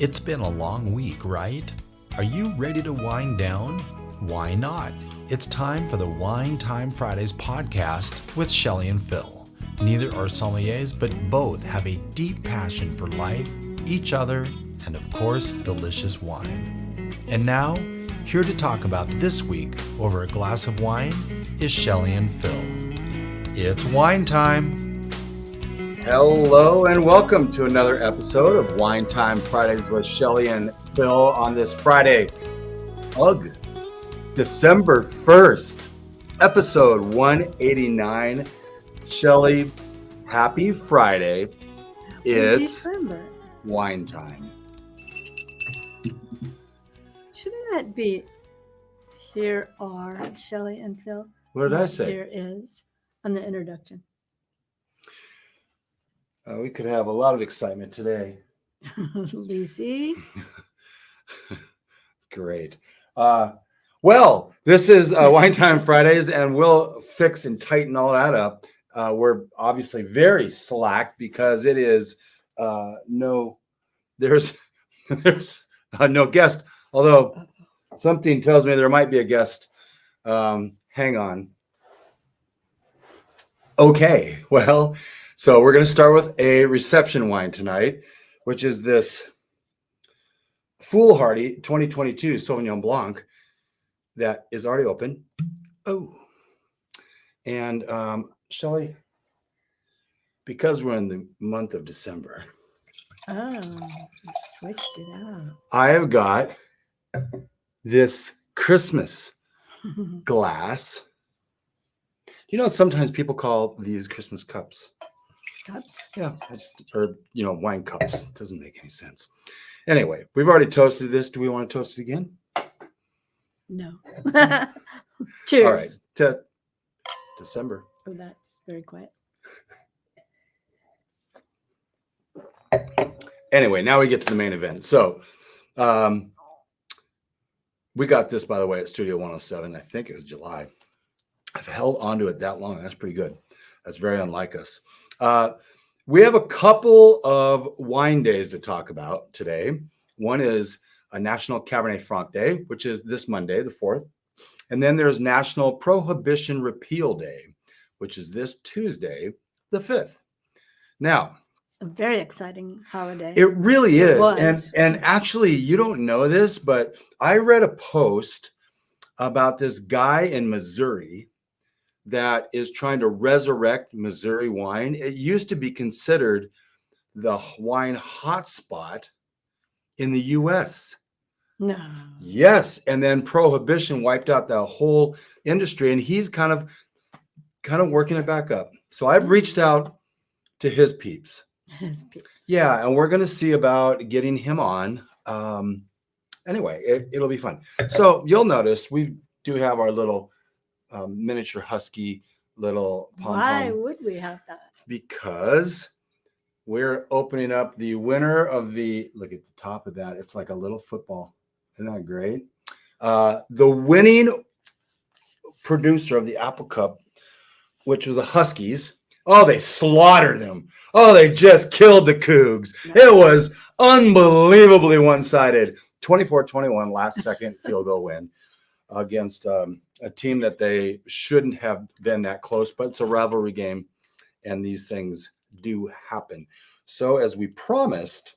It's been a long week, right? Are you ready to wind down? Why not? It's time for the Wine Time Fridays podcast with Shelley and Phil. Neither are sommeliers, but both have a deep passion for life, each other, and of course, delicious wine. And now, here to talk about this week over a glass of wine is Shelley and Phil. It's wine time. Hello and welcome to another episode of Wine Time Fridays with Shelley and Phil on this Friday, December 1st, episode 189. Shelley, happy Friday. It's December. wine time. Shouldn't that be here are Shelley and Phil? What did I say? Here is on the introduction. We could have a lot of excitement today. Lucy. Great. Well, this is Wine Time Fridays, and we'll fix and tighten all that up. We're obviously very slack because it is there's no guest. Although something tells me there might be a guest. Hang on. Okay, well. So we're going to start with a reception wine tonight, which is this foolhardy 2022 Sauvignon Blanc that is already open. Oh, and Shelley, because we're in the month of December. Oh, you switched it up. I have got this Christmas glass. You know, sometimes people call these Christmas cups. Cups? Yeah, wine cups. It doesn't make any sense. Anyway, we've already toasted this. Do we want to toast it again? No. Cheers. All right. To December. Oh, that's very quiet. Anyway, now we get to the main event. So, we got this, by the way, at Studio 107. I think it was July. I've held onto it that long. That's pretty good. That's very unlike us. We have a couple of wine days to talk about today. One is a National Cabernet Franc Day, which is this Monday, the 4th. And then there's National Prohibition Repeal Day, which is this Tuesday, the 5th. Now, A very exciting holiday. it really is. was. And actually, you don't know this, but I read a post about this guy in Missouri that is trying to resurrect Missouri wine. It used to be considered the wine hotspot in the U.S. No. Yes, and then Prohibition wiped out the whole industry, and he's kind of working it back up. So I've reached out to his peeps. Yeah, and we're going to see about getting him on. Anyway, it'll be fun. So you'll notice we do have our little miniature husky little pom-pom. Why would we have that? Because we're opening up the winner of the, look at the top of that. It's like a little football. Isn't that great? The winning producer of the Apple Cup, which was the Huskies. Oh, they slaughtered them. Oh, they just killed the Cougs. It was unbelievably one-sided. 24-21 last second field goal win against a team that they shouldn't have been that close, but it's a rivalry game, and these things do happen. So as we promised,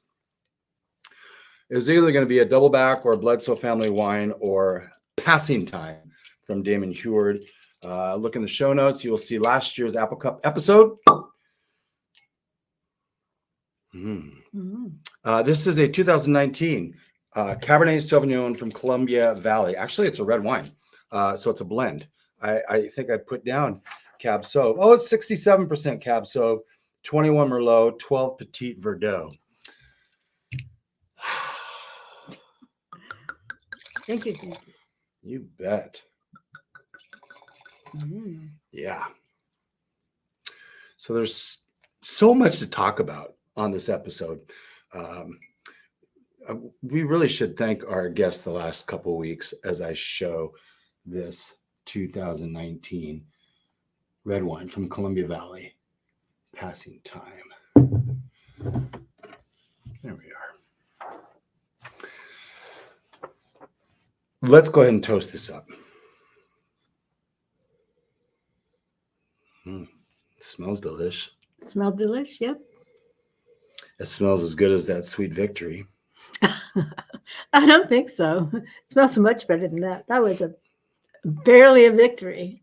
it was either going to be a double back or a Bledsoe family wine or passing time from Damon Heward. Look in the show notes. You will see last year's Apple Cup episode. This is a 2019 Cabernet Sauvignon from Columbia Valley. Actually, it's a red wine. So it's a blend. I think I put down Cab Sauv. Oh, it's 67% Cab Sauv, 21 Merlot, 12 Petit Verdot. Thank you. You bet. Yeah. So there's so much to talk about on this episode. We really should thank our guests the last couple of weeks as I show this 2019 red wine from Columbia Valley. Passing time. There we are. Let's go ahead and toast this up. Smells delish. It smells delicious. Yep. It smells as good as that Sweet Victory. I don't think so. It smells so much better than that. That was barely a victory.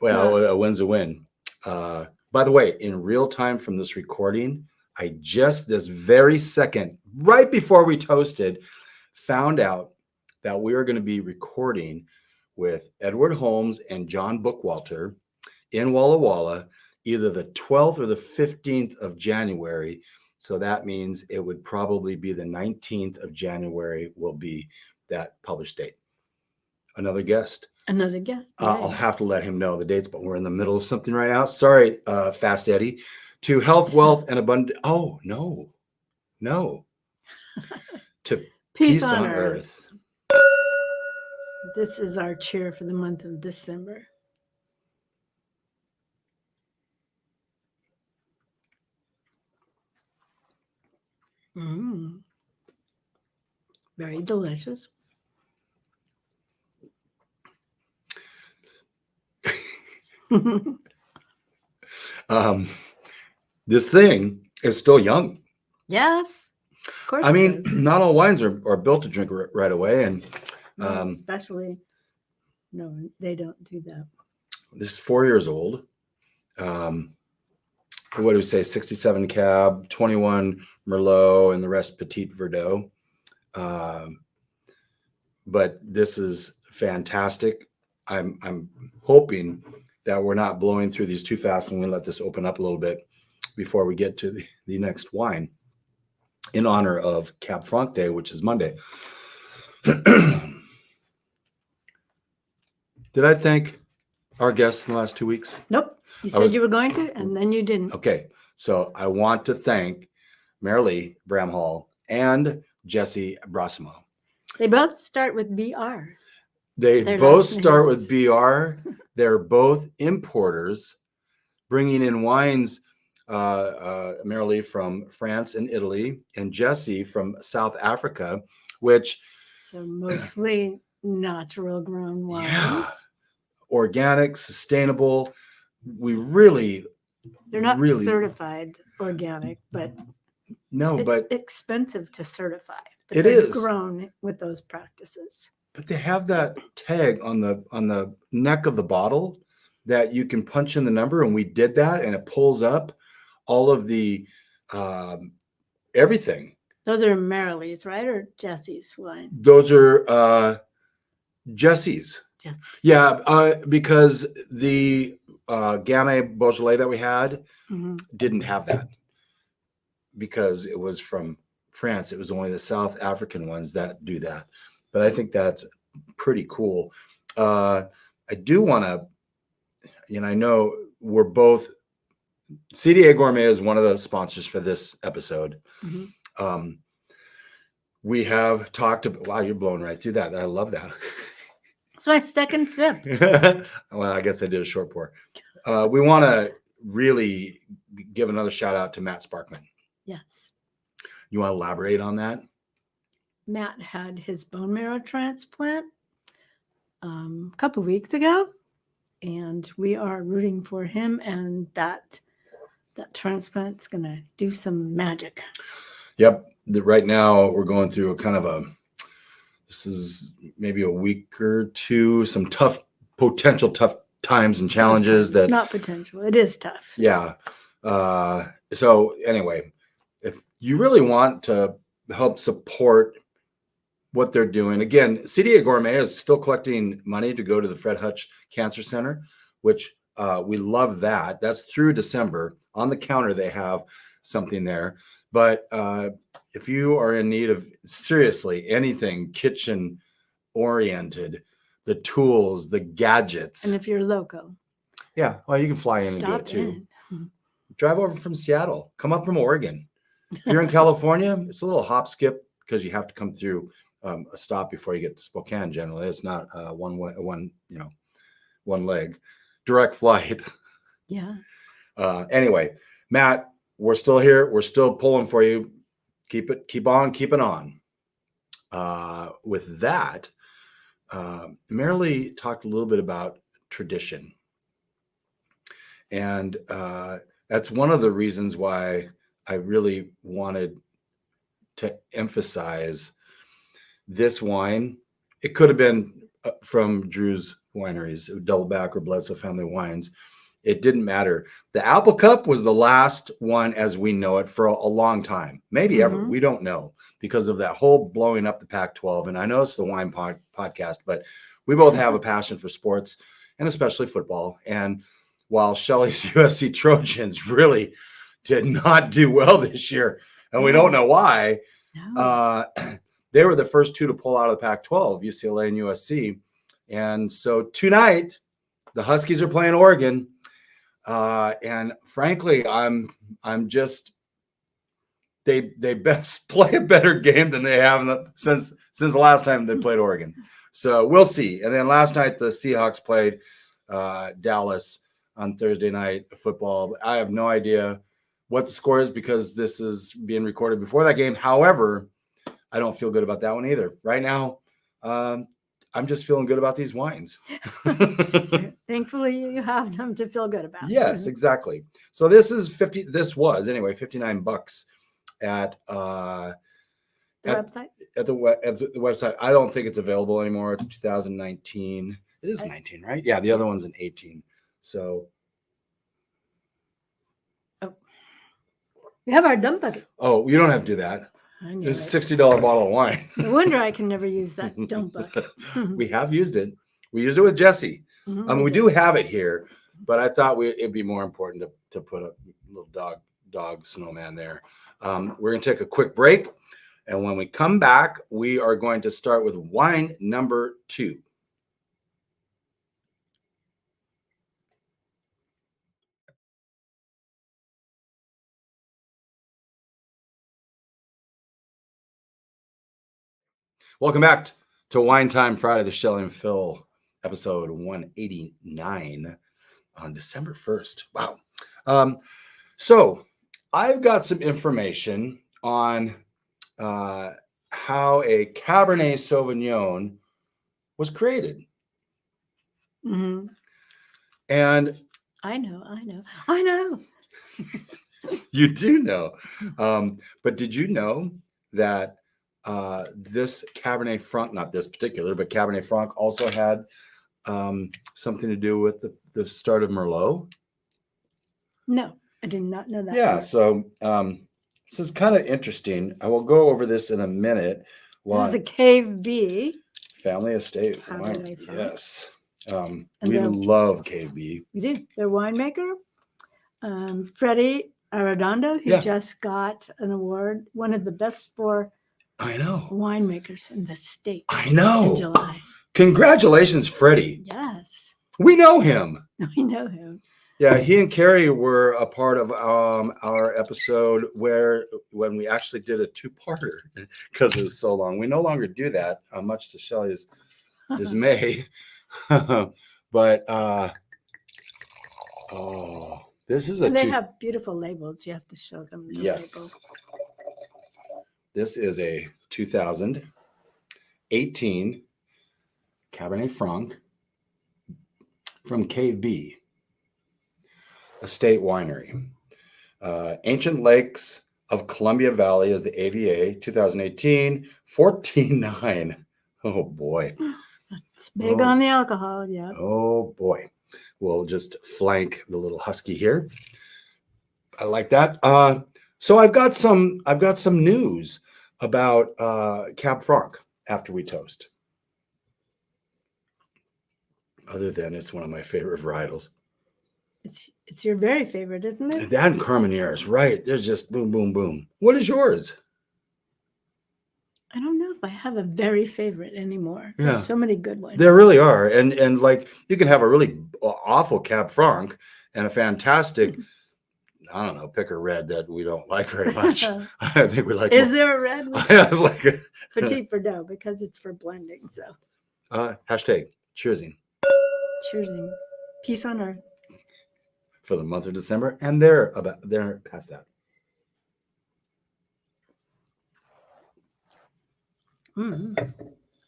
Well, a win's a win. By the way, in real time from this recording, I just this very second, right before we toasted, found out that we are going to be recording with Edward Holmes and John Bookwalter in Walla Walla, either the 12th or the 15th of January. So that means it would probably be the 19th of January will be that published date. Another guest. Another guest. I'll have to let him know the dates, but we're in the middle of something right now. Sorry, Fast Eddie. To health, wealth, and abundance. Oh, no. To peace on earth. This is our cheer for the month of December. Very delicious. This thing is still young. Yes, of course. I mean, not all wines are built to drink right away, and no, especially no, they don't do that. This is 4 years old. What do we say? 67 Cab, 21 Merlot, and the rest Petit Verdot. But this is fantastic. I'm hoping that we're not blowing through these too fast, and we let this open up a little bit before we get to the next wine in honor of Cab Franc Day, which is Monday. Did I thank our guests in the last 2 weeks? Nope. You said you were going to, and then you didn't. Okay. So I want to thank Marilee Bramhall and Jesse Brasimo. They both start with BR. They both start with BR. They're both importers, bringing in wines. Marilee from France and Italy, and Jesse from South Africa, which so mostly natural grown wines. Yeah, organic, sustainable. They're not certified organic, but it's expensive to certify. But it is grown with those practices. But they have that tag on the neck of the bottle that you can punch in the number, and we did that, and it pulls up all of the everything. Those are Marilee's, right? Or Jesse's wine? Those are Jesse's. Yeah, because the Gamay Beaujolais that we had didn't have that because it was from France. It was only the South African ones that do that. But I think that's pretty cool. I do want to, I know we're both, CDA Gourmet is one of the sponsors for this episode. We have talked about, wow, you're blowing right through that. I love that. It's my second sip. Well, I guess I did a short pour. We want to really give another shout out to Matt Sparkman. Yes. You want to elaborate on that? Matt had his bone marrow transplant a couple weeks ago, and we are rooting for him, and that transplant's going to do some magic. Yep. Right now we're going through this is maybe a week or two, some potential tough times and challenges. It's not potential. It is tough. Yeah. So anyway, if you really want to help support what they're doing, again, CDA Gourmet is still collecting money to go to the Fred Hutch Cancer Center, which we love that. That's through December. On the counter, they have something there. But if you are in need of seriously anything kitchen oriented, the tools, the gadgets. And if you're local. Yeah. Well, you can fly in and do it too. Drive over from Seattle, come up from Oregon. If you're in California, it's a little hop skip because you have to come through a stop before you get to Spokane. Generally, it's not one leg, direct flight. Yeah. Anyway, Matt, we're still here. We're still pulling for you. Keep on keeping on. With that, Marilee talked a little bit about tradition. And that's one of the reasons why I really wanted to emphasize this wine. It could have been from Drew's wineries, Doubleback or Bledsoe Family Wines. It didn't matter. The Apple Cup was the last one as we know it for a long time, maybe ever. We don't know, because of that whole blowing up the Pac-12. And I know it's the wine podcast, but we both have a passion for sports and especially football. And while Shelley's USC Trojans really did not do well this year, and we don't know why, they were the first two to pull out of the Pac-12, UCLA and USC. And so tonight, the Huskies are playing Oregon. And frankly, I'm just, they best play a better game than they have since the last time they played Oregon. So we'll see. And then last night, the Seahawks played Dallas on Thursday night football. I have no idea what the score is because this is being recorded before that game. However, I don't feel good about that one either. Right now, I'm just feeling good about these wines. Thankfully, you have them to feel good about. Yes, exactly. So this was $59 at the website. At the website. I don't think it's available anymore. It's 2019. It is 19, right? Yeah, the other one's in 18. So we have our dump bucket. Oh, you don't have to do that. It's a $60 bottle of wine. No wonder I can never use that dump bucket. We have used it. We used it with Jesse. We do have it here, but I thought it'd be more important to put a little dog snowman there. We're going to take a quick break. And when we come back, we are going to start with wine number 2. Welcome back to Wine Time Friday, the Shelley and Phil, episode 189 on December 1st. Wow. So I've got some information on how a Cabernet Sauvignon was created. And I know. You do know. But did you know that this Cabernet Franc, not this particular, but Cabernet Franc also had something to do with the start of Merlot? No, I did not know that. Yeah, so this is kind of interesting. I will go over this in a minute. This is a Cave B. Family estate. Cabernet Franc. Yes. We love Cave B. We do. Their winemaker, Freddie Arredondo, he just got an award, one of the best 4 winemakers in the state. I know. In July. Congratulations, Freddie. Yes. We know him. We know him. Yeah, he and Carrie were a part of our episode when we actually did a 2-parter because it was so long. We no longer do that, much to Shelley's dismay. But this is they have beautiful labels. You have to show them the label. This is a 2018 Cabernet Franc from Cave B Estate Winery. Ancient Lakes of Columbia Valley is the AVA 2018 14.9. Oh boy. It's big on the alcohol, yeah. Oh boy. We'll just flank the little husky here. I like that. So I've got some news about Cab Franc after we toast. Other than it's one of my favorite varietals. It's your very favorite, isn't it? That and Carmenere, right? There's just boom, boom, boom. What is yours? I don't know if I have a very favorite anymore. Yeah. There's so many good ones. There really are. And like you can have a really awful Cab Franc and a fantastic, I don't know, pick a red that we don't like very much. I think we like. Is there a red? I was like Petit Verdot because it's for blending. So. Hashtag cheersing. Cheersing. Peace on earth. For the month of December, and they're past that.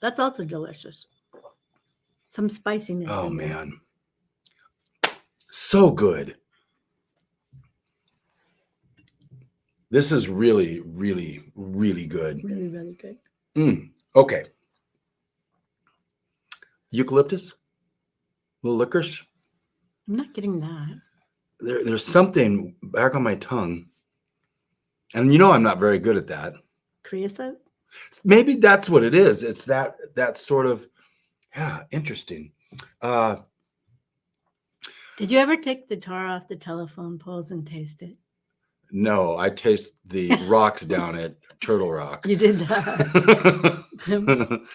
That's also delicious. some spiciness. Oh in there. man, so good. This is really, really, really good. Really, really good. Okay. Eucalyptus, little licorice. I'm not getting that. There's something back on my tongue, and you know I'm not very good at that. Creosote? Maybe that's what it is. It's that sort of, yeah, interesting. Did you ever take the tar off the telephone poles and taste it? No, I taste the rocks down at Turtle Rock. You did that.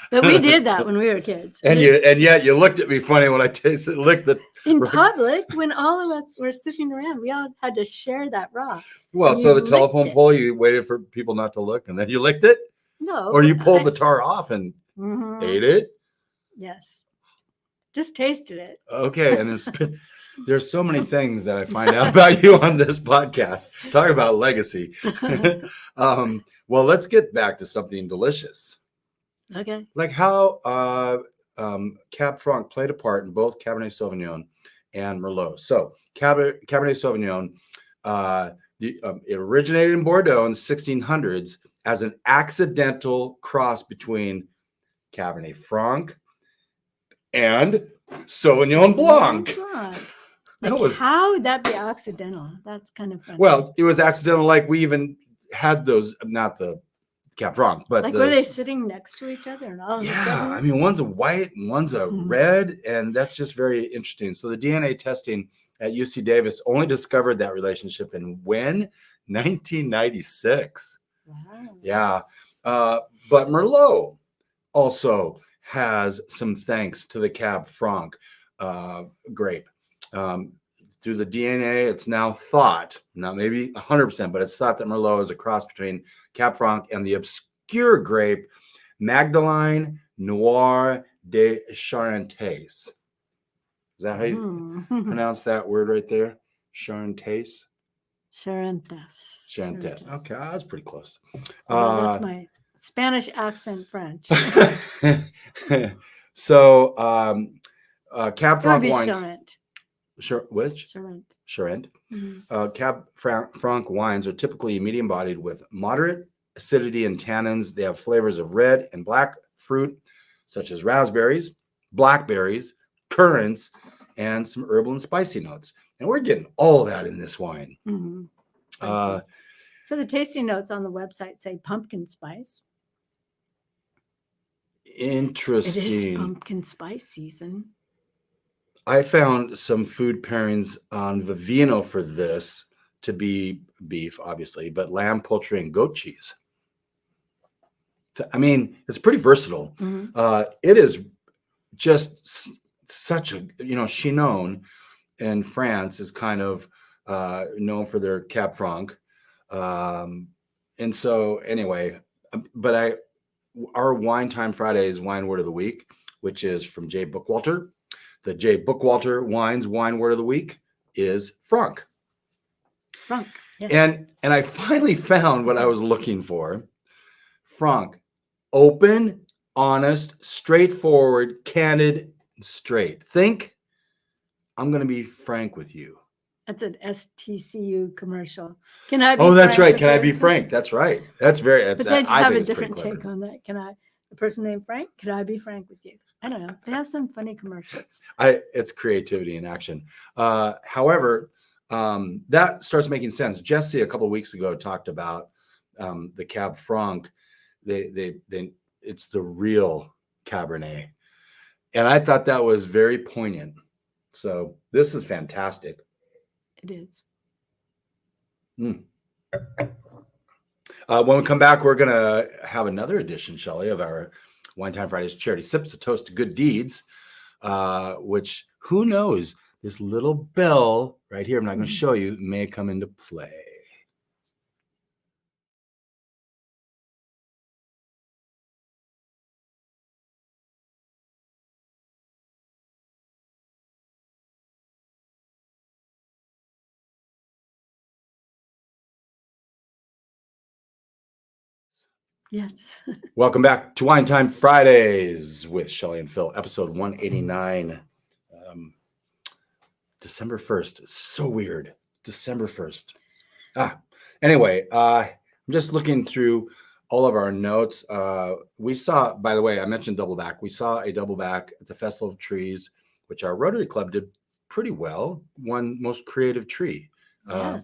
But we did that when we were kids. And yet you looked at me funny when I licked the in rock. public, when all of us were sitting around, we all had to share that rock. Well, and so you the telephone licked it. pole, you waited for people not to look, and then you licked it, No. or you but pulled the tar off and Mhm. ate it. Yes. Just tasted it. Okay, and there's so many things that I find out about you on this podcast. Talk about legacy. Well, let's get back to something delicious. Okay. Like how Cab Franc played a part in both Cabernet Sauvignon and Merlot. So Cabernet Sauvignon, it originated in Bordeaux in the 1600s as an accidental cross between Cabernet Franc and Sauvignon Blanc. Like, how would that be accidental? That's kind of funny. Well, it was accidental. Like we even had those, not the Cab Franc, but like were they sitting next to each other and all of a sudden? I mean, one's a white and one's a red, and that's just very interesting. So the DNA testing at UC Davis only discovered that relationship in when? 1996. Wow. Yeah. But Merlot also has some thanks to the Cab Franc grape. Through the DNA, it's now thought, not maybe 100%, but it's thought that Merlot is a cross between Cab Franc and the obscure grape Magdalene Noir de Charentes. Is that how you pronounce that word right there? Charentes? Charentes. Okay, that's pretty close. That's my Spanish accent French. So, Cab Franc wines. Charente. Which? Charente. Cab Franc wines are typically medium bodied with moderate acidity and tannins. They have flavors of red and black fruit, such as raspberries, blackberries, currants, and some herbal and spicy notes. And we're getting all of that in this wine. So the tasting notes on the website say pumpkin spice. Interesting. It is pumpkin spice season. I found some food pairings on Vivino for this to be beef, obviously, but lamb, poultry, and goat cheese. I mean, it's pretty versatile. It is just such a, Chinon in France is kind of known for their Cab Franc. And so anyway, but our Wine Time Fridays wine word of the week, which is from Jay Bookwalter. The Jay Bookwalter Wines wine word of the week is Franc. Franc, yes. And I finally found what I was looking for. Franc, open, honest, straightforward, candid, straight. Think, I'm going to be frank with you. That's an STCU commercial. Can I be that's frank right. Can I be frank? That's right. That's very. But they have a different take on that. The person named Frank, can I be frank with you? I don't know. They have some funny commercials. It's creativity in action. However, that starts making sense. Jesse, a couple of weeks ago, talked about the Cab Franc. It's the real Cabernet. And I thought that was very poignant. So this is fantastic. It is. When we come back, we're going to have another edition, Shelley, of our Wine Time Fridays charity sips, a toast to good deeds, which, who knows, this little bell right here, I'm not going to show you, may come into play. Yes. Welcome back to Wine Time Fridays with Shelley and Phil, episode 189. December 1st. It's so weird. December 1st. Anyway, I'm just looking through all of our notes. We saw, by the way, I mentioned Doubleback. We saw a Doubleback at the Festival of Trees, which our Rotary Club did pretty well. Won most creative tree. Yes.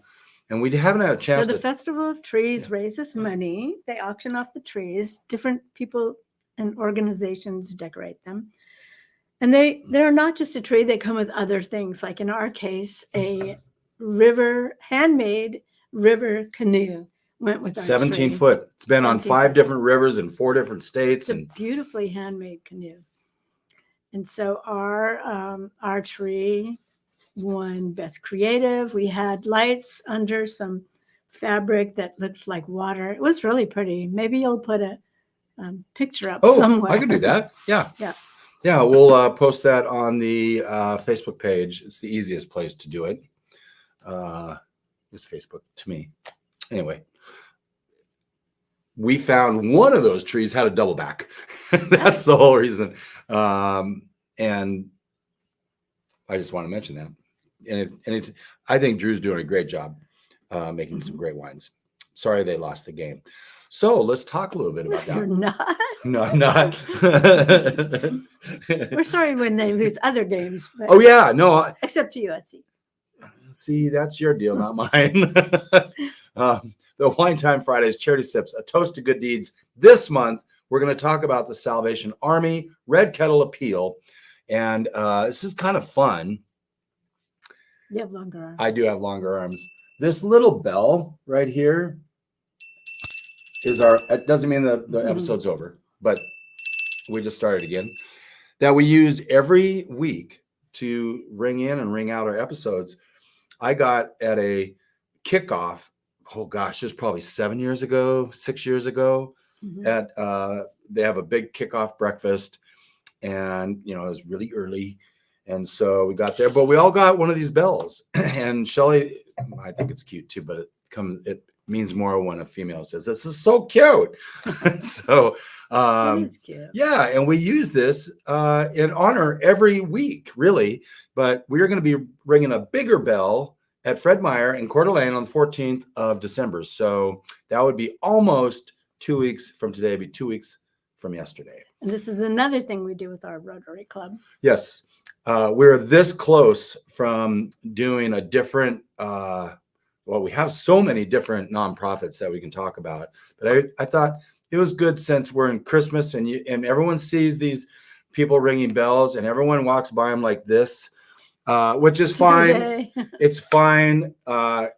And we haven't had a chance So the to. Festival of Trees raises money. They auction off the trees. Different people and organizations decorate them. And they're not just a tree. They come with other things. Like in our case, a handmade river canoe went with our 17 tree. foot. It's been on 17 5 foot. different rivers in 4 different states. It's a beautifully handmade canoe. And so our tree won Best Creative. We had lights under some fabric that looks like water. It was really pretty. Maybe you'll put a picture up somewhere. I could do that. Yeah. Yeah. Yeah, we'll post that on the Facebook page. It's the easiest place to do it. It's Facebook to me. Anyway, we found one of those trees had a Doubleback. That's the whole reason. And I just want to mention that. And I think Drew's doing a great job making some great wines. Sorry they lost the game. So let's talk a little bit about that. You're not. No, I'm not. We're sorry when they lose other games. But Oh yeah, no. except to USC. See, that's your deal, not mine. The Wine Time Fridays Charity Sips, a toast to good deeds. This month, we're going to talk about the Salvation Army Red Kettle Appeal. And this is kind of fun. You have longer arms. I do have longer arms. This little bell right here is it doesn't mean the episode's over, but we just started again. That we use every week to ring in and ring out our episodes. I got at a kickoff, oh gosh, it was probably 6 years ago. At they have a big kickoff breakfast, and it was really early, and so we got there. But we all got one of these bells, and Shelley, I think it's cute too, but it means more when a female says, "This is so cute." So That is cute. yeah, and we use this in honor every week, really. But we're going to be ringing a bigger bell at Fred Meyer in Coeur d'Alene on the 14th of December. So that would be almost 2 weeks from today. It'd be 2 weeks from yesterday. And this is another thing we do with our Rotary Club. Yes. We're this close from doing a different, we have so many different nonprofits that we can talk about. But I thought it was good, since we're in Christmas and everyone sees these people ringing bells and everyone walks by them like this, which is fine. It's fine. I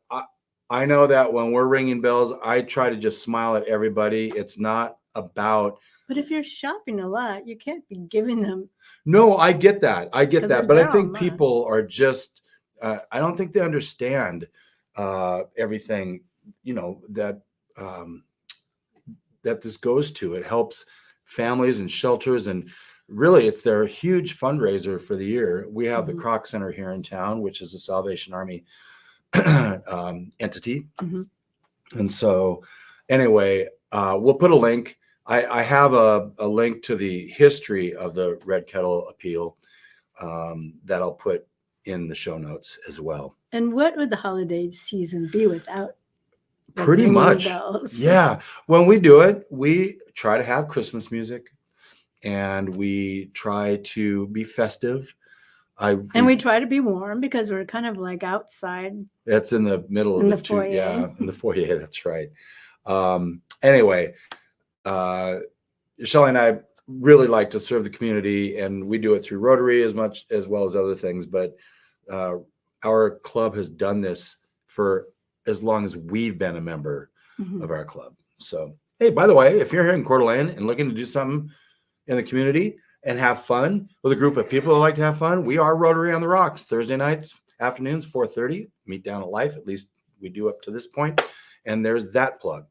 know that when we're ringing bells, I try to just smile at everybody. It's not about. But if you're shopping a lot, you can't be giving them. No, I get that. But I think month. people are just, I don't think they understand everything, that this goes to. It helps families and shelters, and really it's their huge fundraiser for the year. We have the Croc Center here in town, which is a Salvation Army entity. And so anyway, we'll put a link. I have a link to the history of the Red Kettle Appeal that I'll put in the show notes as well. And what would the holiday season be without the Pretty ringing much. bells? Yeah. When we do it, we try to have Christmas music, and we try to be festive. And we try to be warm because we're kind of like outside. That's in the middle In of the foyer. Yeah, in the foyer. That's right. Anyway, Shelley and I really like to serve the community, and we do it through Rotary as well as other things. But our club has done this for as long as we've been a member of our club. So, hey, by the way, if you're here in Coeur d'Alene and looking to do something in the community and have fun with a group of people who like to have fun, we are Rotary on the Rocks. Thursday nights, afternoons, 4:30. Meet down at Life. At least we do up to this point. And there's that plug.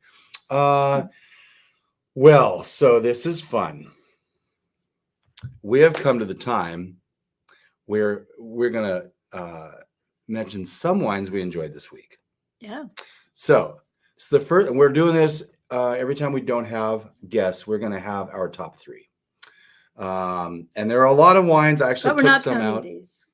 Well, so this is fun. We have come to the time where we're going to mention some wines we enjoyed this week. Yeah. So it's the first, and we're doing this every time we don't have guests, we're going to have our top 3. And there are a lot of wines. I actually But we're took not some counting out. these.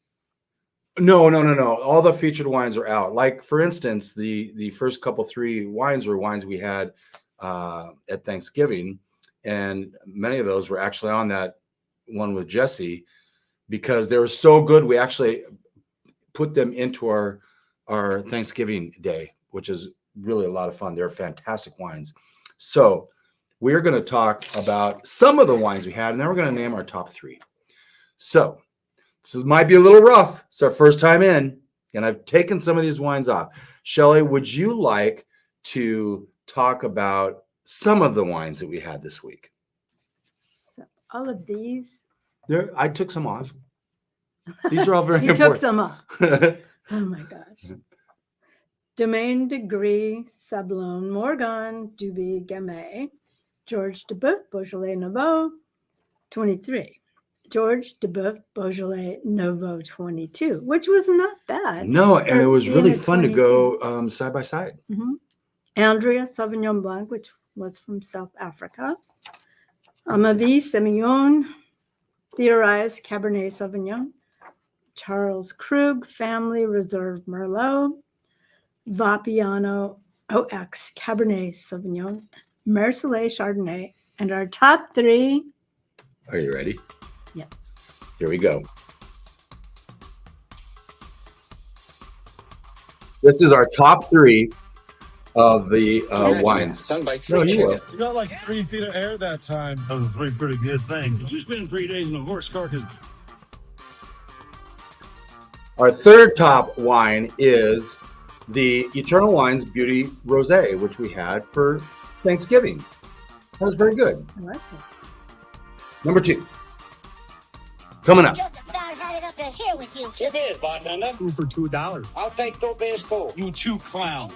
No. All the featured wines are out. Like, for instance, the first couple 3 wines were wines we had at Thanksgiving. And many of those were actually on that one with Jesse because they were so good. We actually put them into our Thanksgiving day, which is really a lot of fun. They're fantastic wines. So we're going to talk about some of the wines we had, and then we're going to name our top 3. So this might be a little rough. It's our first time in, and I've taken some of these wines off. Shelley, would you like to talk about some of the wines that we had this week? So all of these. I took some off. These are all very You important. took some off. Oh my gosh. Domaine, Degree, Sablon, Morgon, Douby, Gamay, George Deboeuf, Beaujolais, Nouveau, 23. George Deboeuf, Beaujolais, Nouveau, 22, which was not bad. No, and it was really fun 22. to go side by side. Mm-hmm. Andrea, Sauvignon Blanc, which was from South Africa. Amavi, Sémillon, Theorize, Cabernet Sauvignon. Charles Krug, Family Reserve Merlot. Vapiano, OX, Cabernet Sauvignon. Soleil, Chardonnay. And our top 3. Are you ready? Yes. Here we go. This is our top 3 of the wines. No, you will. You got like 3 feet of air that time. Those are 3 pretty good things. You spend 3 days in a horse carcass. Our third top wine is the Eternal Wines Beauty Rosé, which we had for Thanksgiving. That was very good. I like it. Number 2. Coming up. Just about had it up to here with you. It is, bartender. 2 for $2. I'll take Tobias full. You 2 clowns.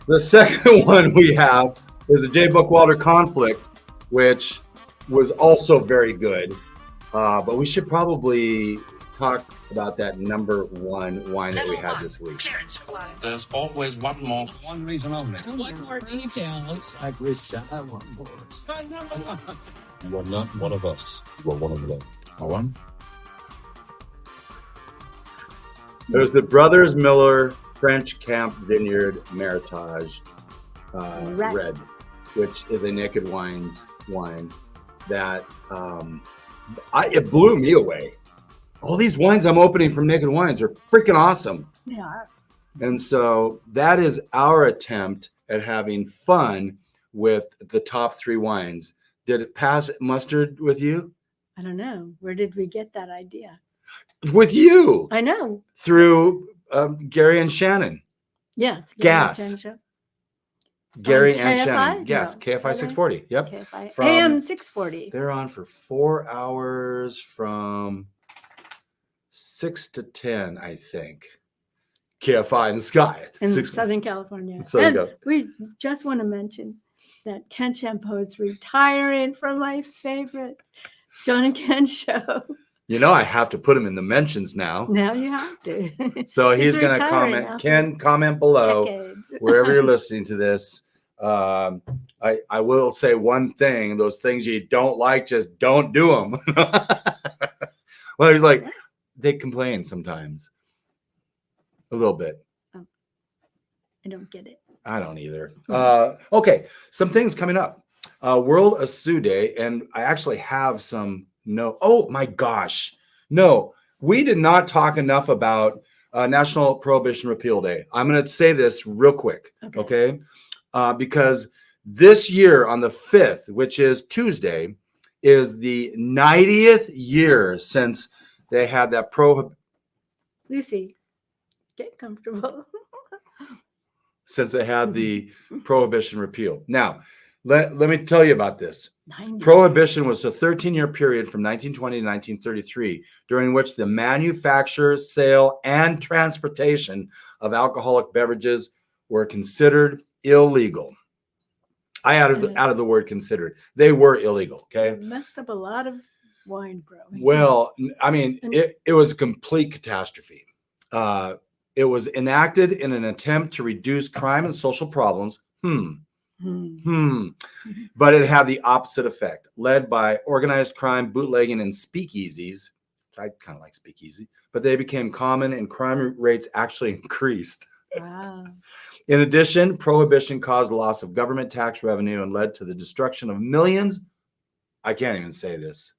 The second one we have is a J. Bookwalter Conflict, which was also very good. But we should probably talk about that number 1 wine that we had this week. There's always one more. One reason only. One more detail. I wish I want more. You are not one of us. You are one of them. One? There's the Brothers Miller French Camp Vineyard Meritage Red, which is a Naked Wines wine that it blew me away. All these wines I'm opening from Naked Wines are freaking awesome. Yeah. And so that is our attempt at having fun with the top 3 wines. Did it pass mustard with you? I don't know. Where did we get that idea? With you. I know. Through Gary and Shannon. Yes. Gas. Gary and KFI? Shannon. Yes. No. KFI 640. Yep. KFI. From- AM 640. They're on for 4 hours from 6 to 10, I think. KFI in the sky. In 6 Southern California. Southern And Cal- we just want to mention that Ken Champeau's retiring from my favorite John and Ken show. You know, I have to put him in the mentions now. Now you have to. So he's going to retiring comment. after Ken, comment below decades. wherever you're listening to this. I will say one thing: those things you don't like, just don't do them. Well, he's like, they complain sometimes, a little bit. I don't get it. I don't either. Okay, some things coming up. World Asu Day, and I actually have some. No, oh my gosh, no, we did not talk enough about National Prohibition Repeal Day. I'm going to say this real quick, okay? Because this year on the 5th, which is Tuesday, is the 90th year since they had that Lucy, get comfortable. since they had the Prohibition repeal. Now, let me tell you about this. 90. Prohibition was a 13-year period from 1920 to 1933, during which the manufacture, sale, and transportation of alcoholic beverages were considered illegal. I added out of the word considered. They were illegal, okay? Messed up a lot of wine growing. Well, I mean, it was a complete catastrophe. It was enacted in an attempt to reduce crime and social problems. But it had the opposite effect, led by organized crime, bootlegging, and speakeasies. I kind of like speakeasy, but they became common and crime rates actually increased. Wow. In addition, prohibition caused loss of government tax revenue and led to the destruction of millions. I can't even say this.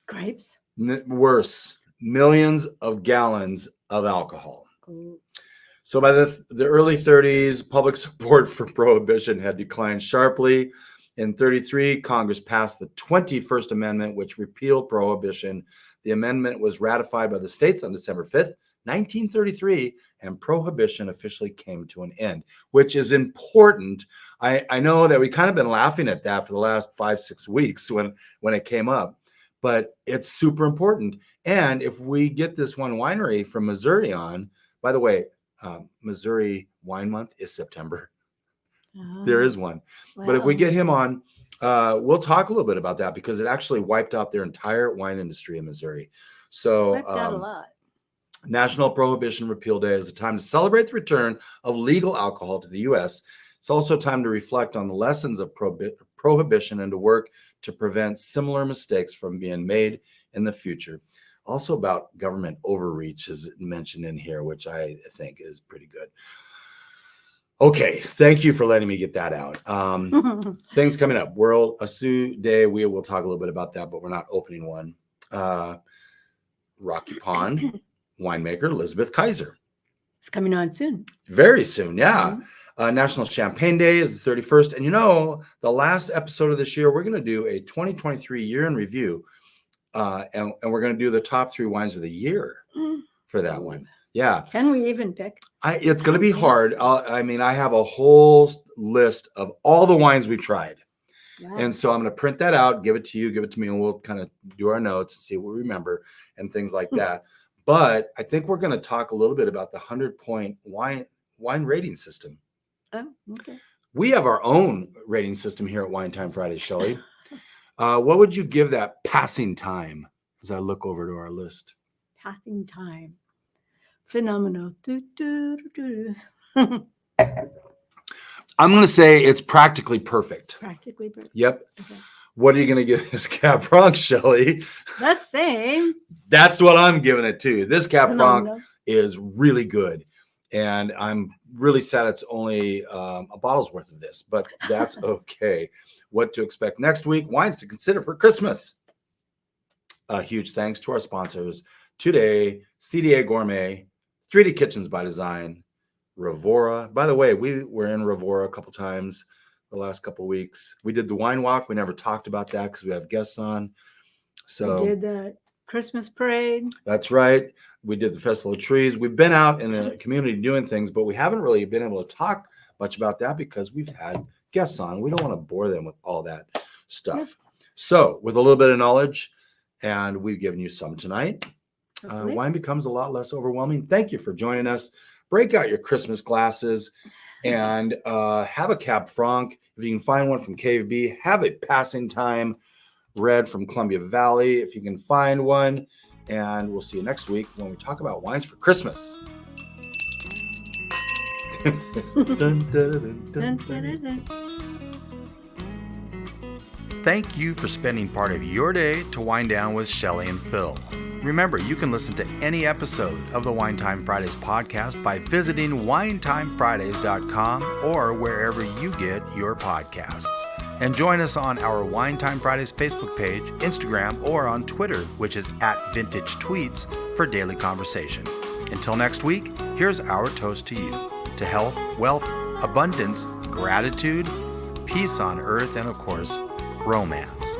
Grapes? Worse, millions of gallons of alcohol. Ooh. So by the early 30s, public support for prohibition had declined sharply. In 33, Congress passed the 21st Amendment, which repealed prohibition. The amendment was ratified by the states on December 5th, 1933, and prohibition officially came to an end, which is important. I know that we kind of been laughing at that for the last 5-6 weeks when it came up, but it's super important. And if we get this one winery from Missouri on, by the way, Missouri Wine Month is September. There is one. Wow. But if we get him on, we'll talk a little bit about that because it actually wiped out their entire wine industry in Missouri. So Wiped out a lot. National Prohibition Repeal Day is a time to celebrate the return of legal alcohol to the U.S. It's also time to reflect on the lessons of prohibition and to work to prevent similar mistakes from being made in the future. Also about government overreach is mentioned in here, which I think is pretty good. Okay, thank you for letting me get that out. Things coming up. World Asu Day. We will talk a little bit about that, but we're not opening one. Rocky Pond winemaker Elizabeth Kaiser. It's coming on soon. Very soon, yeah. National Champagne Day is the 31st. And you know, the last episode of this year, we're going to do a 2023 year in review. And we're going to do the top 3 wines of the year for that one. Yeah. Can we even pick? It's going to be hard. I have a whole list of all the wines we tried. Wow. And so I'm going to print that out, give it to you, give it to me, and we'll kind of do our notes and see what we remember and things like that. But I think we're going to talk a little bit about the 100-point wine rating system. Oh, okay. We have our own rating system here at Wine Time Friday, Shelley. What would you give that passing time as I look over to our list? Passing time. Phenomenal. I'm going to say it's practically perfect. Practically perfect. Yep. Okay. What are you going to give this Cab Franc, Shelley? The same. That's what I'm giving it to. This Cab Franc Phenomenal. is really good. And I'm really sad it's only a bottle's worth of this, but that's okay. What to expect next week? Wines to consider for Christmas. A huge thanks to our sponsors today, CDA Gourmet, 3D Kitchens by Design, Revora. By the way, we were in Revora a couple times the last couple weeks. We did the wine walk. We never talked about that because we have guests on. So We did the Christmas parade. that's right. We did the Festival of Trees. We've been out in the community doing things, but we haven't really been able to talk much about that because we've had guests on. We don't want to bore them with all that stuff. Yep. So with a little bit of knowledge, and we've given you some tonight, Hopefully. wine becomes a lot less overwhelming. Thank you for joining us. Break out your Christmas glasses and have a Cab Franc. If you can find one from KFB, have a Passing Time Red from Columbia Valley if you can find one. And we'll see you next week when we talk about wines for Christmas. Dun, dun, dun, dun, dun. Thank you for spending part of your day to wind down with Shelley and Phil. Remember, you can listen to any episode of the Wine Time Fridays podcast by visiting winetimefridays.com or wherever you get your podcasts. And join us on our Wine Time Fridays Facebook page, Instagram, or on Twitter, which is @VintageTweets, for daily conversation. Until next week, here's our toast to you. To health, wealth, abundance, gratitude, peace on earth, and of course, romance.